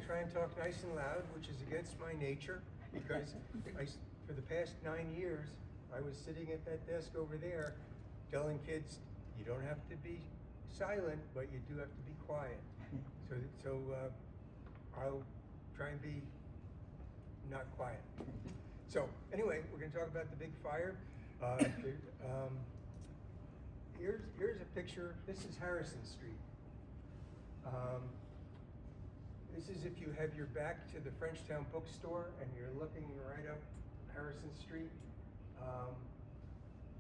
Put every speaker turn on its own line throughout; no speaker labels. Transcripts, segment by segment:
try and talk nice and loud, which is against my nature, because for the past 9 years, I was sitting at that desk over there telling kids, you don't have to be silent, but you do have to be quiet. So I'll try and be not quiet. So anyway, we're going to talk about the big fire. Here's a picture. This is Harrison Street. This is if you have your back to the Frenchtown bookstore and you're looking right up Harrison Street.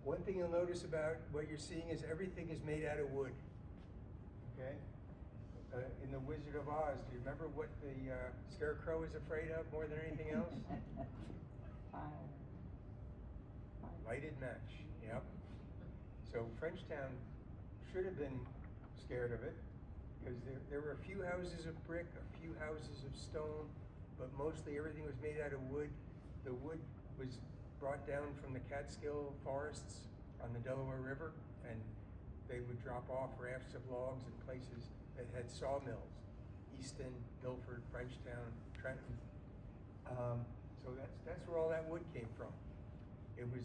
One thing you'll notice about what you're seeing is everything is made out of wood. Okay? In The Wizard of Oz, do you remember what the Scarecrow is afraid of more than anything else?
Fire.
Lighted match, yep. So Frenchtown should have been scared of it, because there were a few houses of brick, a few houses of stone, but mostly everything was made out of wood. The wood was brought down from the Catskill forests on the Delaware River, and they would drop off rafts of logs in places that had sawmills, Easton, Guilford, Frenchtown, Trenton. So that's where all that wood came from. It was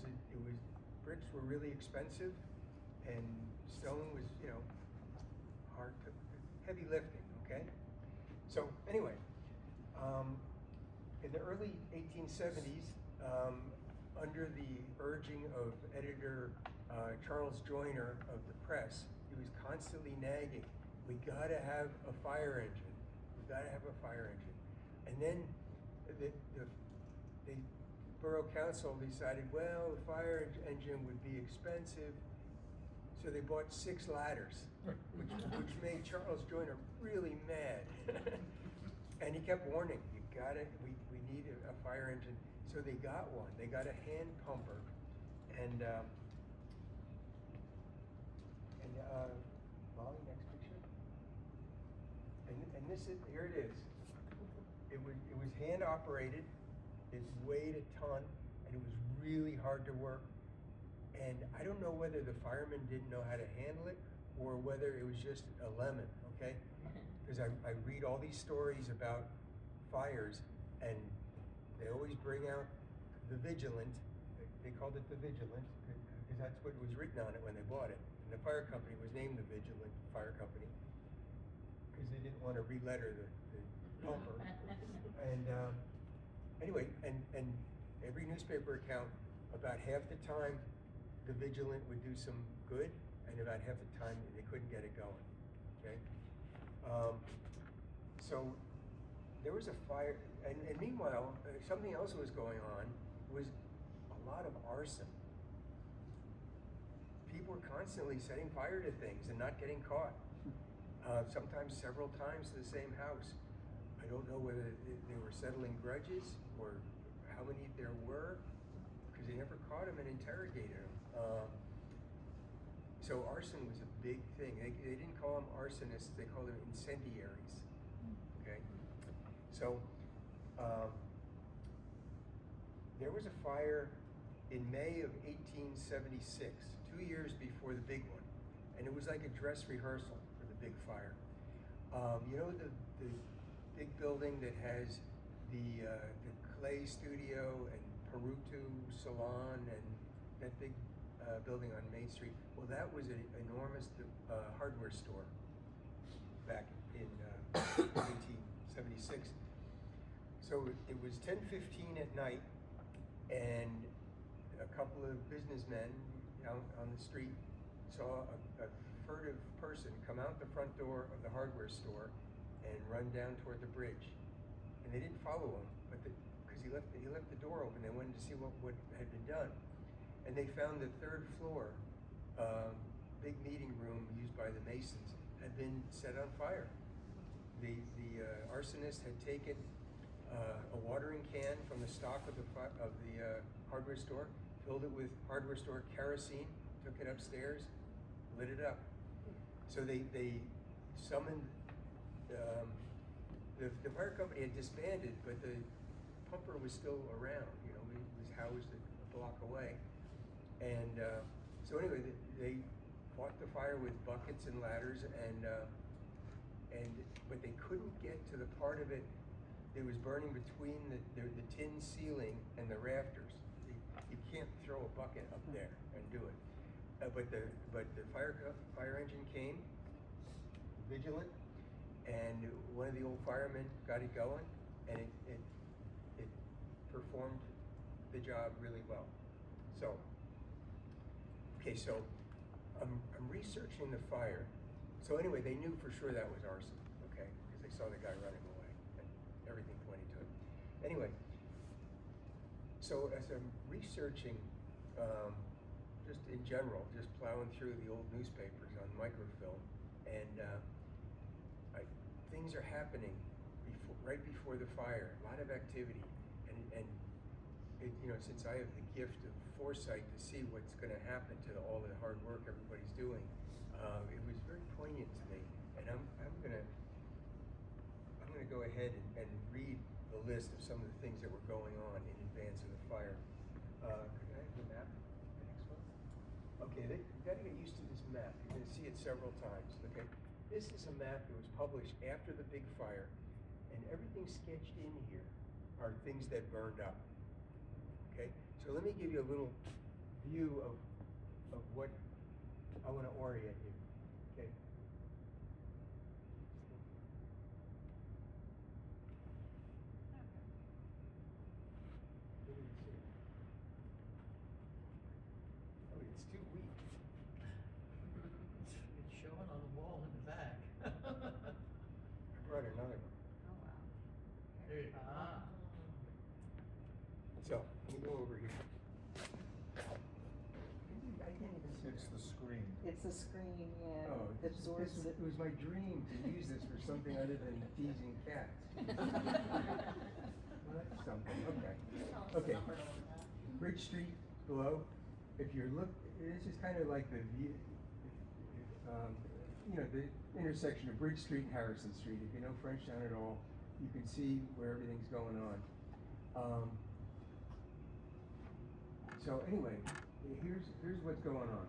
bricks were really expensive, and stone was, hard to, heavy lifting, okay? So anyway, in the early 1870s, under the urging of editor Charles Joyner of the Press, he was constantly nagging, we gotta have a fire engine. We gotta have a fire engine. And then the Borough Council decided, well, the fire engine would be expensive, so they bought 6 ladders, which made Charles Joyner really mad. And he kept warning, we need a fire engine. So they got one. They got a hand pumper, and Molly, next picture. And this is, here it is. It was hand operated. It weighed a ton, and it was really hard to work. And I don't know whether the firemen didn't know how to handle it, or whether it was just a lemon, okay? Because I read all these stories about fires, and they always bring out the Vigilant. They called it the Vigilant, because that's what was written on it when they bought it. And the fire company was named the Vigilant Fire Company, because they didn't want to re-letter the pumper. And anyway, and every newspaper account, about half the time, the Vigilant would do some good, and about half the time they couldn't get it going, okay? So there was a fire, and meanwhile, something else was going on, was a lot of arson. People were constantly setting fire to things and not getting caught, sometimes several times to the same house. I don't know whether they were settling grudges or how many there were, because they never caught him and interrogated him. So arson was a big thing. They didn't call them arsonists, they called them incendiaries, okay? So there was a fire in May of 1876, 2 years before the big one, and it was like a dress rehearsal for the big fire. You know the big building that has the clay studio and Perutu salon and that big building on Main Street? Well, that was an enormous hardware store back in 1876. So it was 10:15 at night, and a couple of businessmen out on the street saw a furtive person come out the front door of the hardware store and run down toward the bridge. And they didn't follow him, but because he left the door open. They wanted to see what had been done. And they found the 3rd floor, big meeting room used by the Masons, had been set on fire. The arsonist had taken a watering can from the stock of the hardware store, filled it with hardware store kerosene, took it upstairs, lit it up. So they summoned, the fire company had disbanded, but the pumper was still around, it was housed a block away. And so anyway, they fought the fire with buckets and ladders, but they couldn't get to the part of it it was burning between the tin ceiling and the rafters. You can't throw a bucket up there and do it. But the fire engine came, vigilant, and one of the old firemen got it going, and it performed the job really well. So, okay, so I'm researching the fire. So anyway, they knew for sure that was arson, okay, because they saw the guy running away, and everything pointed to it. Anyway, so as I'm researching, just in general, just plowing through the old newspapers on microfilm, and things are happening right before the fire. A lot of activity, and it, since I have the gift of foresight to see what's going to happen to all the hard work everybody's doing, it was very poignant to me. And I'm gonna go ahead and read the list of some of the things that were going on in advance of the fire. Could I have the map? The next one. Okay, you got to get used to this map. You're going to see it several times. Okay, this is a map that was published after the big fire, and everything sketched in here are things that burned up. Okay, so let me give you a little view of what I want to orient you. Okay. What do you see? Oh, it's too weak.
It's showing on the wall in the back.
I brought another one.
Oh, wow.
There you go. Ah.
So, let me go over here. I can't even see
It's
that.
the screen.
It's a screen, yeah.
Oh,
That absorbs
it was my dream to use this for something other than teasing cats. Well, that's something, okay. Okay. Bridge Street below, if you're this is kind of like the view, the intersection of Bridge Street and Harrison Street. If you know Frenchtown at all, you can see where everything's going on. So anyway, here's what's going on.